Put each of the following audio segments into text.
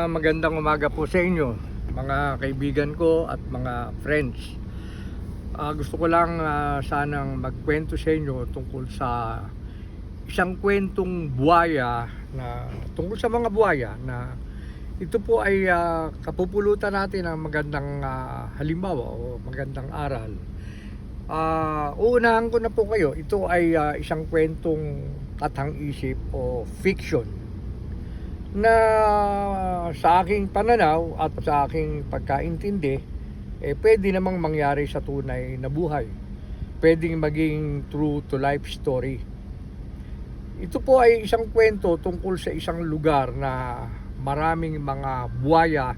Magandang umaga po sa inyo, mga kaibigan ko at mga friends. Gusto ko lang sanang magkwento sa inyo tungkol sa isang kwentong buhaya na tungkol sa mga buhaya na ito po ay kapupulutan natin ng magandang halimbawa o magandang aral. Uunahan ko na po kayo, ito ay isang kwentong katang-isip o fiction na sa aking pananaw at sa aking pagkaintindi pwede namang mangyari sa tunay na buhay, pwedeng maging true to life story. Ito po ay isang kwento tungkol sa isang lugar na maraming mga buhaya,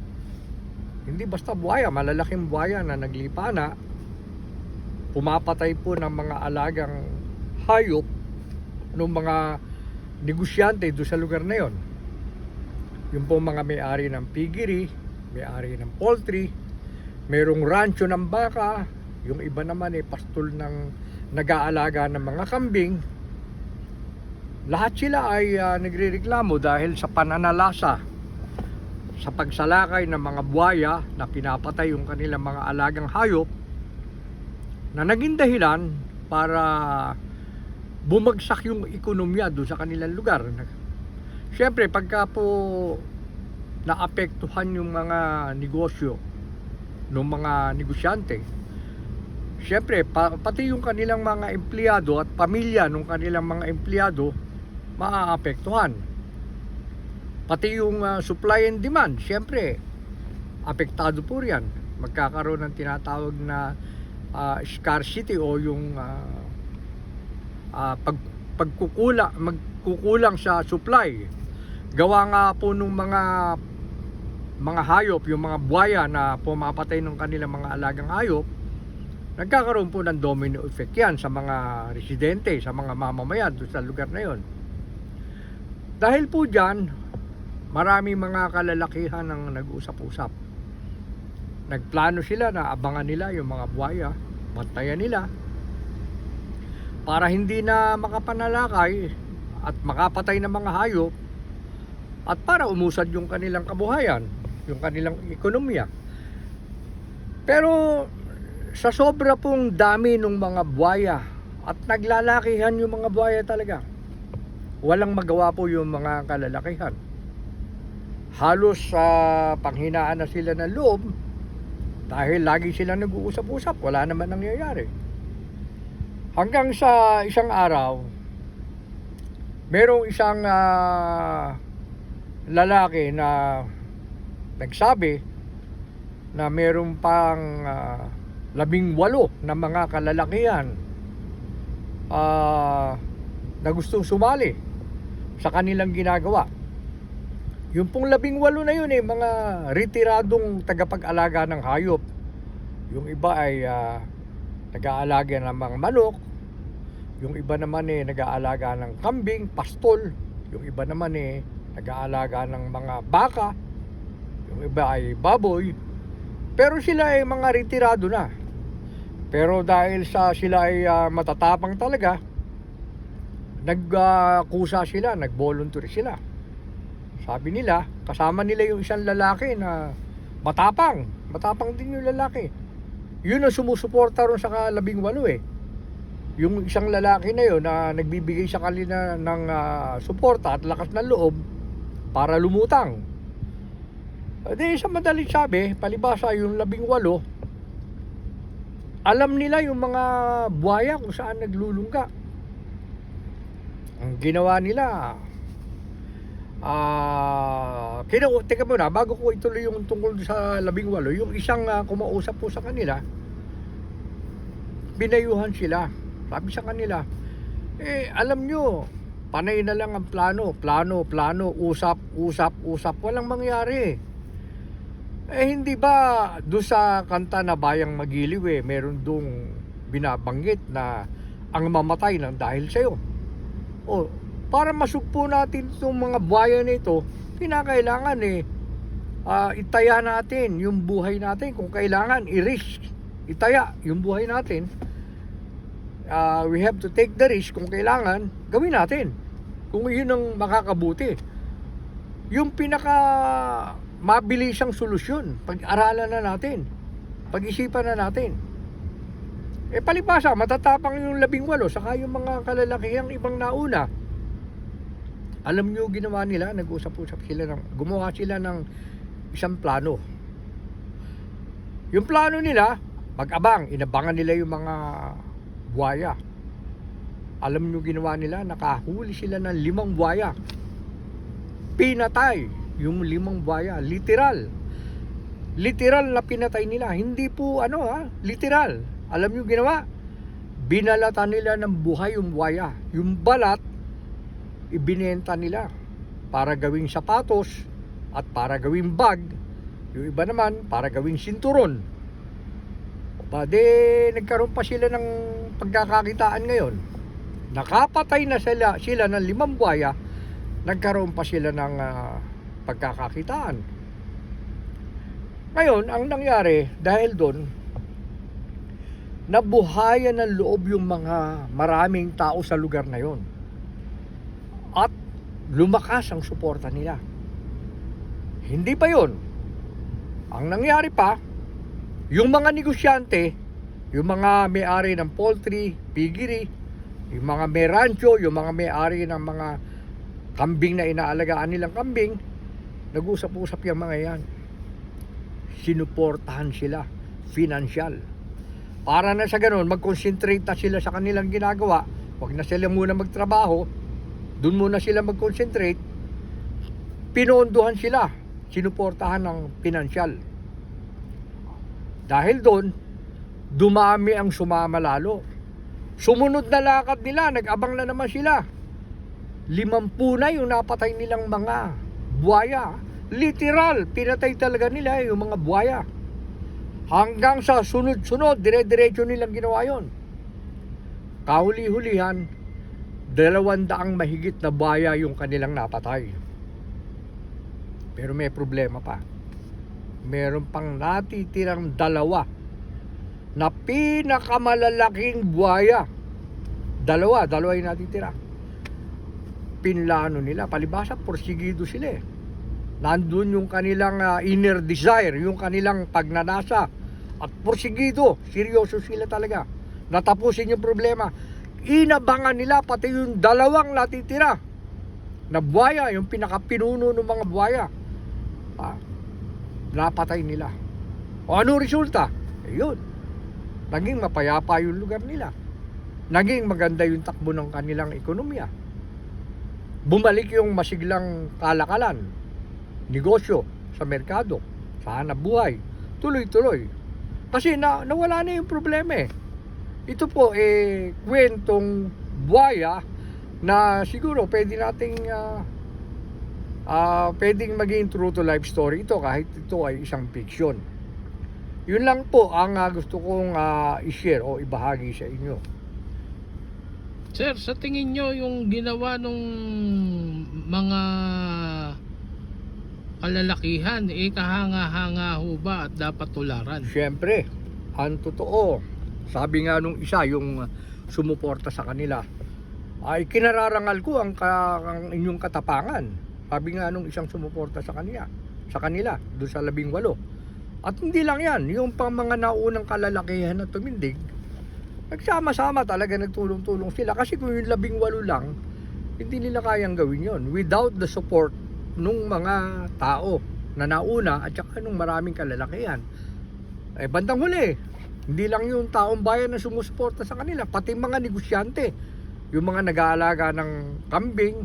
hindi basta buhaya, malalaking buhaya na naglipana, pumapatay po ng mga alagang hayop ng mga negosyante doon sa lugar na yon. Yung po mga may-ari ng piggery, may-ari ng poultry, mayroong rancho ng baka, yung iba naman pastol ng nag-aalaga ng mga kambing. Lahat sila ay nagrereklamo dahil sa pananalasa, sa pagsalakay ng mga buhaya na pinapatay yung kanilang mga alagang hayop, na naging dahilan para bumagsak yung ekonomiya doon sa kanilang lugar. Siyempre, pagka po naapektuhan yung mga negosyo ng mga negosyante, siyempre, pati yung kanilang mga empleyado at pamilya ng kanilang mga empleyado maaapektuhan. Pati yung supply and demand, siyempre, apektado po riyan. Magkakaroon ng tinatawag na scarcity o yung magkukulang sa supply. Gawa nga po nung mga hayop, yung mga buhaya na pumapatay ng kanilang mga alagang hayop, nagkakaroon po ng domino effect yan sa mga residente, sa mga mamamayan doon sa lugar na yon. Dahil po dyan, maraming mga kalalakihan ang nag-usap-usap. Nagplano sila na abangan nila yung mga buhaya, bantayan nila, para hindi na makapanalakay at makapatay ng mga hayop, at para umusad yung kanilang kabuhayan, yung kanilang ekonomiya. Pero sa sobra pong dami ng mga buhaya at naglalakihan yung mga buhaya talaga, walang magawa po yung mga kalalakihan. Halos sa panghinaan na sila ng loob dahil lagi silang nag-uusap-usap, wala naman nangyayari. Hanggang sa isang araw, merong isang lalaki na nagsabi na meron pang 18 na mga kalalakihan na gustong sumali sa kanilang ginagawa. Yung pong 18 na yun mga retiradong tagapag-alaga ng hayop. Yung iba ay nag-aalaga ng mga manok, yung iba naman nag-aalaga ng kambing, pastol, yung iba naman nag-aalaga ng mga baka, yung iba ay baboy. Pero sila ay mga retirado na. Pero dahil sila ay matatapang talaga, nagkusa sila, nag-volunteer sila. Sabi nila, kasama nila yung isang lalaki na matapang din yung lalaki. Yun ang sumusuporta ron sa 18 Yung isang lalaki na yun na nagbibigay sa kanila ng suporta at lakas ng loob para lumutang. Di sa madaling sabi, palibasa yung 18, alam nila yung mga buhaya kung saan naglulungga. Ang ginawa nila, teka muna, bago ko ituloy yung tungkol sa 18, yung isang kumausap po sa kanila, binayuhan sila. Sabi sa kanila, alam nyo, panay na lang ang plano, usap, walang mangyari. Hindi ba doon sa kanta na Bayang Magiliw meron doong binabanggit na ang mamatay ng dahil sa'yo? Para masugpo natin itong mga buhaya nito, kinakailangan itaya natin yung buhay natin. Kung kailangan, i-risk, itaya yung buhay natin. We have to take the risk. Kung kailangan, gawin natin kung yun ang makakabuti. yung pinaka mabilisang solusyon. Pag-aralan na natin, pag-isipan na natin. Palibasa, matatapang yung 18 saka yung mga kalalakihang ibang nauna. Alam nyo ginawa nila, nag-usap-usap sila gumawa sila ng isang plano. Yung plano nila, pag-abang, inabangan nila yung mga buwaya. Alam nyo ginawa nila, nakahuli sila ng 5 buwaya. Pinatay yung 5 buwaya, literal na pinatay nila, hindi po literal. Alam nyo ginawa, binalatan nila ng buhay yung buwaya, yung balat ibinenta nila para gawing sapatos at para gawing bag, yung iba naman para gawing sinturon. Nagkaroon pa sila ng pagkakakitaan ngayon. Nakapatay na sila ng 5 buwaya, nagkaroon pa sila ng pagkakakitaan. Ngayon, ang nangyari dahil doon, nabuhayan ng loob yung mga maraming tao sa lugar na yon. At lumakas ang suporta nila. Hindi pa yon. Ang nangyari pa, yung mga negosyante, yung mga may-ari ng poultry, piggery, yung mga may rancho, yung mga may-ari ng mga kambing na inaalagaan nilang kambing, nag-usap-usap yung mga yan. Sinuportahan sila, financial. Para na sa ganun, mag-concentrate na sila sa kanilang ginagawa. Huwag na sila muna magtrabaho, doon muna sila mag-concentrate. Pinondohan sila, sinuportahan ng financial. Dahil doon, dumami ang sumama lalo. Sumunod na lakad nila, nag-abang na naman sila. 50 na yung napatay nilang mga buwaya. Literal, pinatay talaga nila yung mga buwaya. Hanggang sa sunod-sunod, dire-diretso nilang ginawa yon. Kahuli-hulihan, 200 mahigit na buwaya yung kanilang napatay. Pero may problema pa. Meron pang natitirang 2 na pinakamalalaking buwaya. Dalawa yung natitira. Pinlano nila, palibasa, porsigido sila. Nandun yung kanilang inner desire, yung kanilang pagnanasa. At porsigido, seryoso sila talaga. Natapusin yung problema. Inabangan nila pati yung 2 natitira na buwaya, yung pinakapinuno ng mga buwaya. Napatay nila. O ano resulta? Yun. Naging mapayapa yung lugar nila. Naging maganda yung takbo ng kanilang ekonomiya. Bumalik yung masiglang kalakalan, negosyo sa merkado, sa hanap buhay, tuloy-tuloy. Kasi nawala na yung problema eh. Ito po kwentong buwaya na siguro pwede nating pwedeng maging true to life story ito kahit ito ay isang fiction. Yun lang po ang gusto kong i-share o ibahagi sa inyo. Sir, sa tingin nyo yung ginawa nung mga kalalakihan, kahanga-hanga ho ba at dapat tularan? Siyempre, ang totoo, sabi nga nung isa, yung sumuporta sa kanila, ay kinararangal ko ang inyong katapangan. Sabi nga nung isang sumuporta sa kanila, doon sa 18. At hindi lang yan, yung pang mga naunang kalalakihan na tumindig, nagsama-sama talaga, nagtulong-tulong sila. Kasi kung yung 18 lang, hindi nila kayang gawin yon without the support nung mga tao na nauna at saka nung maraming kalalakihan. Bandang huli, hindi lang yung taong bayan na sumusuporta sa kanila, pati mga negosyante, yung mga nag-aalaga ng kambing,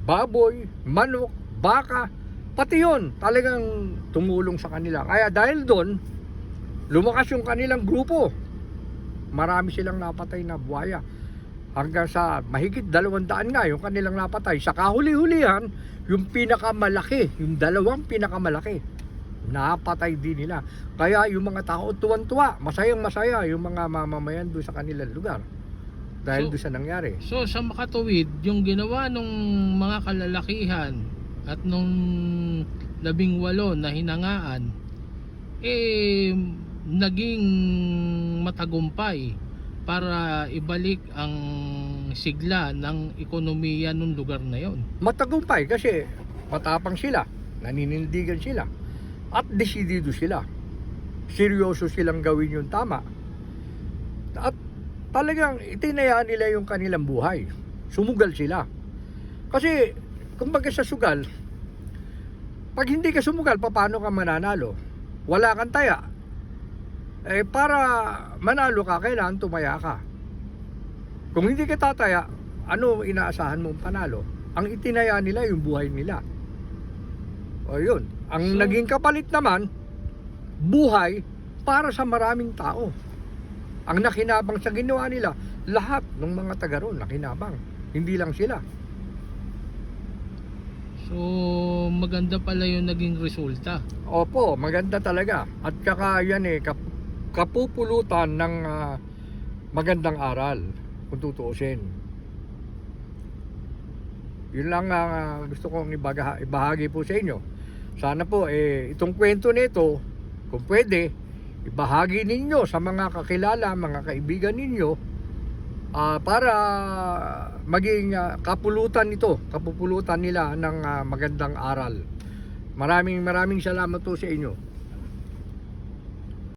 baboy, manok, baka, pati yun talagang tumulong sa kanila. Kaya dahil doon, lumakas yung kanilang grupo. Marami silang napatay na buwaya. Hanggang sa mahigit 200 nga yung kanilang napatay. Sa kahuli-hulihan, yung pinakamalaki, yung 2 pinakamalaki, napatay din nila. Kaya yung mga tao tuwan-tuwa, masayang-masaya yung mga mamamayan doon sa kanilang lugar. Dahil doon sa nangyari. So sa makatuwid, yung ginawa nung mga kalalakihan at nung 18 na hinangaan, naging matagumpay para ibalik ang sigla ng ekonomiya ng lugar na yon. Matagumpay kasi matapang sila, naninindigan sila, at desidido sila. Seryoso silang gawin yung tama. At talagang itinayaan nila yung kanilang buhay. Sumugal sila. Kasi, kumbaga sa sugal, pag hindi ka sumugal, paano ka mananalo? Wala kang taya. Para manalo ka, kailangan tumaya ka. Kung hindi ka tataya, ano inaasahan mong panalo? Ang itinaya nila yung buhay nila. O yun. Ang naging kapalit naman, buhay para sa maraming tao. Ang nakinabang sa ginawa nila, lahat ng mga taga roon nakinabang. Hindi lang sila. So, maganda pala yung naging resulta. Opo, maganda talaga. At saka yan kapupulutan ng magandang aral, kung tutuusin. Yun lang gusto kong ibahagi po sa inyo. Sana po, itong kwento nito, kung pwede, ibahagi ninyo sa mga kakilala, mga kaibigan ninyo, para maging kapupulutan nila ng magandang aral. Maraming salamat po sa inyo.